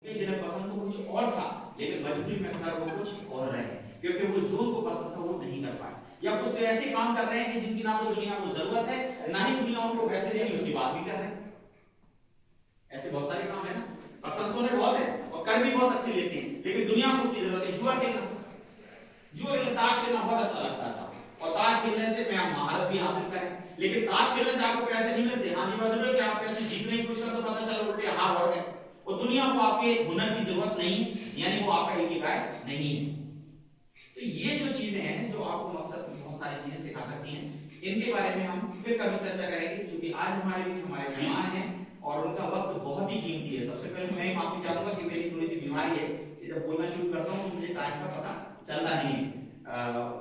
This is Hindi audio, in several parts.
जिन्हें पसंद तो कुछ और था, लेकिन मजबूरी में कर वो कुछ और रहे, क्योंकि वो जो उनको पसंद था वो नहीं कर पाए, या कुछ तो ऐसे काम कर रहे हैं कि जिनकी ना तो दुनिया को जरूरत है, ना ही दुनिया उनको पैसे देगी, उसकी बात भी कर रहे हैं। ऐसे बहुत सारे काम है ना, पसंद तो उन्हें बहुत है और कर भी बहुत अच्छे लेते हैं, लेकिन दुनिया को उसकी जरूरत है। जुआ खेलना, ताश खेलना बहुत अच्छा लगता था, और ताश खेलने से मैं महारत भी हासिल करें, लेकिन ताश खेलने से आपको पैसे नहीं मिलते। हाँ, ये बात जरूर है कि आप पैसे जीतने की कोशिश करते, पता चला उल्टे हार और गए, और दुनिया को आपके हुनर की जरूरत नहीं, यानी वो आपका इकिगाई नहीं। तो ये जो चीजें हैं जो आपको मकसद बहुत सारी चीजें सिखा सकती हैं, इनके बारे में हम फिर कभी चर्चा करेंगे, क्योंकि आज हमारे बीच हमारे मेहमान हैं और उनका वक्त बहुत ही कीमती है। सबसे पहले मैं माफी चाहूंगा कि मेरी थोड़ी सी बीमारी है, जब बोलना शुरू करता हूँ तो मुझे टाइम का पता चलता नहीं है।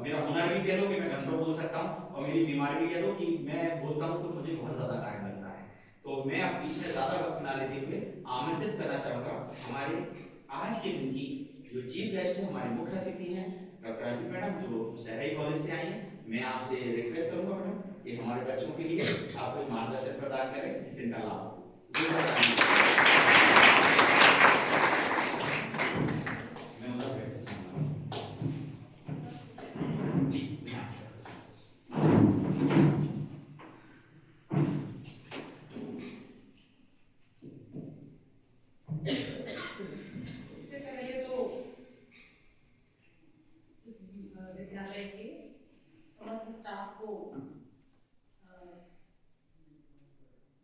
मेरा हुनर भी कह दो कि मैं घंटों बोल सकता हूँ, और मेरी बीमारी भी कह दो कि मैं बोलता हूँ तो मुझे बहुत ज्यादा टाइम लगता है। तो मैं अब पीछे ज्यादा वक्त ना लेते हुए आमंत्रित करना चाहूंगा हमारे आज के दिन की जो चीफ गेस्ट है, हमारे मुख्य अतिथि हैं डॉक्टर अजीत मैडम, जो शहरी कॉलेज से आई हैं। मैं आपसे रिक्वेस्ट करूंगा मैडम कि हमारे बच्चों के लिए आप कोई मार्गदर्शन प्रदान करें जिससे इनका लाभ हो। विद्यालय के समस्त स्टाफ को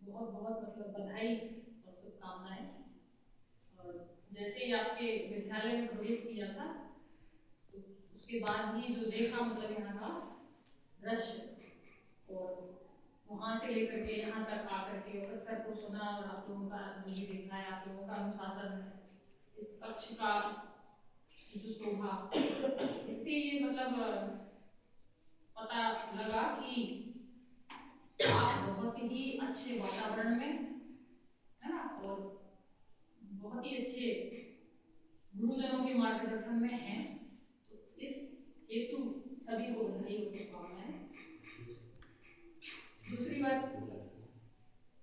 बहुत बहुत मतलब बधाई और शुभकामनाएं। और जैसे ही आपके विद्यालय में प्रवेश किया था तो उसके बाद ही जो देखा, मतलब यहाँ का दृश्य, और वहाँ से लेकर के यहाँ तक आकर के और सर को सुना, और आप लोगों का जो भी देखा है, आप लोगों का अनुशासन, इस कक्ष का जो शोभा, इससे ये मतलब पता लगा कि आप बहुत ही अच्छे वातावरण में, है ना, और बहुत ही अच्छे गुरुजनों के मार्गदर्शन में हैं। तो इस हेतु सभी को बधाई और शुभकामनाएं। दूसरी बात,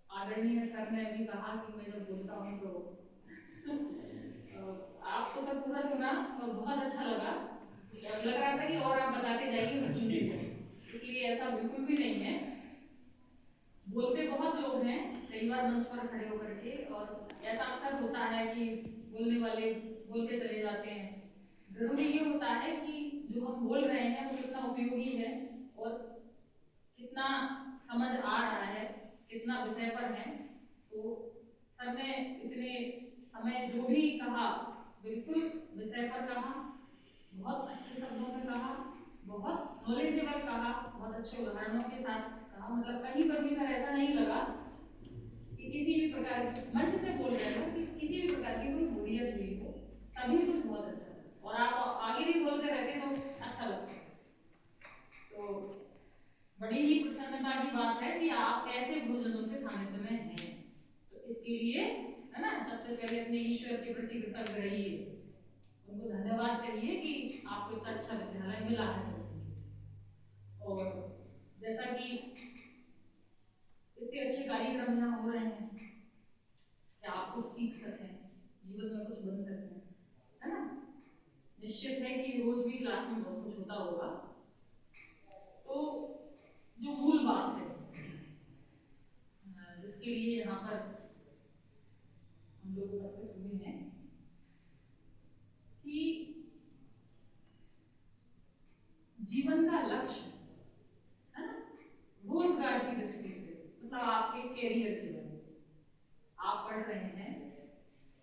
आदरणीय सर ने अभी कहा कि मैं जब बोलता हूँ तो आपको सब पूरा सुना और बहुत अच्छा लगा, और लग रहा था कि और आप बताते जाइए, इसलिए ऐसा बिल्कुल भी नहीं है। बोलते बहुत लोग हैं कई बार मंच पर खड़े होकर के, और ऐसा अक्सर होता है कि बोलने वाले बोलते चले जाते हैं। जरूरी ये होता है कि जो हम बोल रहे हैं वो कितना उपयोगी है और कितना समझ आ रहा है, कितना विषय पर है। तो सर ने इतने समय जो भी कहा, बिल्कुल विषय पर कहा, बहुत अच्छे शब्दों में कहा, बहुत नॉलेजेबल कहा, बहुत अच्छे उदाहरणों के साथ कहा। मतलब कहीं पर भी सर ऐसा नहीं लगा कि किसी भी प्रकार की, मंच से बोल रहे हो कि किसी भी प्रकार की कोई बोरियत हुई हो, सभी कुछ बहुत अच्छा था, और आप आगे भी बोलते रहते तो अच्छा लगता। तो बड़ी ही प्रसन्नता की बात है कि आप ऐसे गुरुजनों के सानिध्य में हैं। तो इसके लिए, है ना, सबसे पहले अपने ईश्वर के प्रति कृतज्ञ रहिए, उनको धन्यवाद करिए कि आपको इतना अच्छा विद्यालय मिला है। और जैसा कि इतने अच्छे कार्यक्रम यहाँ हो रहे हैं कि आप कुछ सीख सकें, जीवन में कुछ बन सकें, है ना। निश्चित है कि रोज भी क्लास में बहुत कुछ होता होगा। तो जो मूल बात है जिसके लिए यहाँ पर हम लोग उपस्थित हुए हैं कि जीवन का लक्ष्य, है ना, रोजगार की दृष्टि से, मतलब आपके कैरियर के लिए आप पढ़ रहे हैं,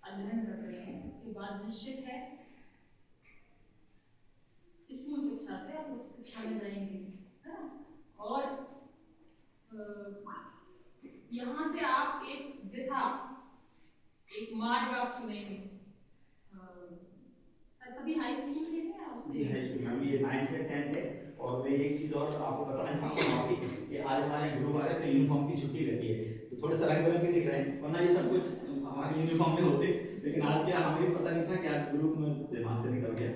अध्ययन कर रहे हैं, इसके बाद निश्चित है स्कूल शिक्षा से आप उच्च शिक्षा में जाएंगे, है ना, और यहाँ से आप एक दिशा, एक मार्ग आप चुनेंगे। सभी हाई स्कूल के हैं आप? जी हाई स्कूल में, ये 9th है 10th है। और मैं एक चीज और आपको बताना चाहूँगा कि आज हमारे गुरुवार है तो यूनिफॉर्म की छुट्टी रहती है, तो थोड़े से रंग बिरंगे दिख रहे हैं, वरना ये सब कुछ हमारे यूनिफॉर्म में होते, लेकिन आज क्या हमें पता नहीं था कि आज ग्रुप में दिमाग से निकल गया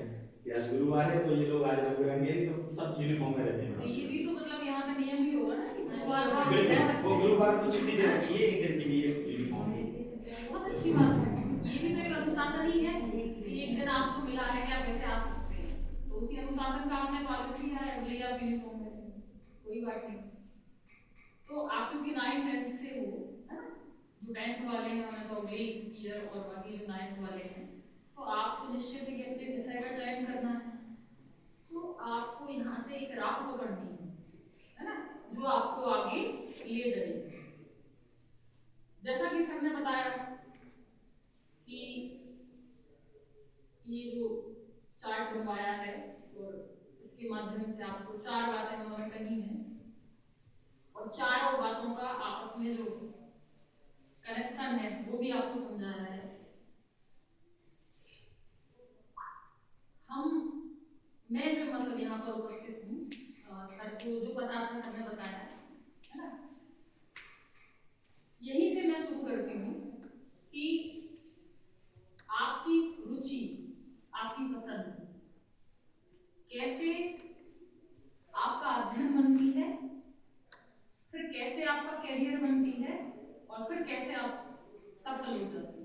कि आज गुरुवार है, तो ये लोग आज रंग बिरंगे तो सब यूनिफॉर्म में रहते हैं। तो ये भी तो मतलब यहाँ का नियम ही होगा ना कि गुरुवार को छुट्टी दे रखी है, एक दिन के लिए यूनिफॉर्म की। बहुत अच्छी बात है, ये भी तो एक अनुशासन ही है कि एक दिन आपको मिला है कि आप कैसे आ सकते हैं, तो उसी अनुशासन का आपने पालन किया है, अगले आप यूनिफॉर्म में हैं, कोई बात नहीं। तो आप चूंकि 9th-10th से हो, है ना, जो 10th वाले हैं उन्हें तो अगले ईयर, और बाकी जो 9th वाले हैं, तो आपको निश्चित ही अपने विषय का चयन करना है। तो आपको यहाँ से एक राह पकड़नी है ना, जो आपको आगे ले जाएगी। जैसा कि सर ने बताया कि ये जो चार्ट बनवाया है और इसके माध्यम से आपको 4 बातें उन्होंने कही हैं, और चारों बातों का आपस में जो कनेक्शन है वो भी आपको समझाया है। मैं जो मतलब यहाँ पर उपस्थित हूँ, सर को जो पता था सर ने बताया है ना, यहीं से मैं शुरू करती हूँ कि आपकी रुचि, आपकी पसंद कैसे आपका अध्ययन बनती है, फिर कैसे आपका कैरियर बनती है, और फिर कैसे आप सफल हो जाते हैं।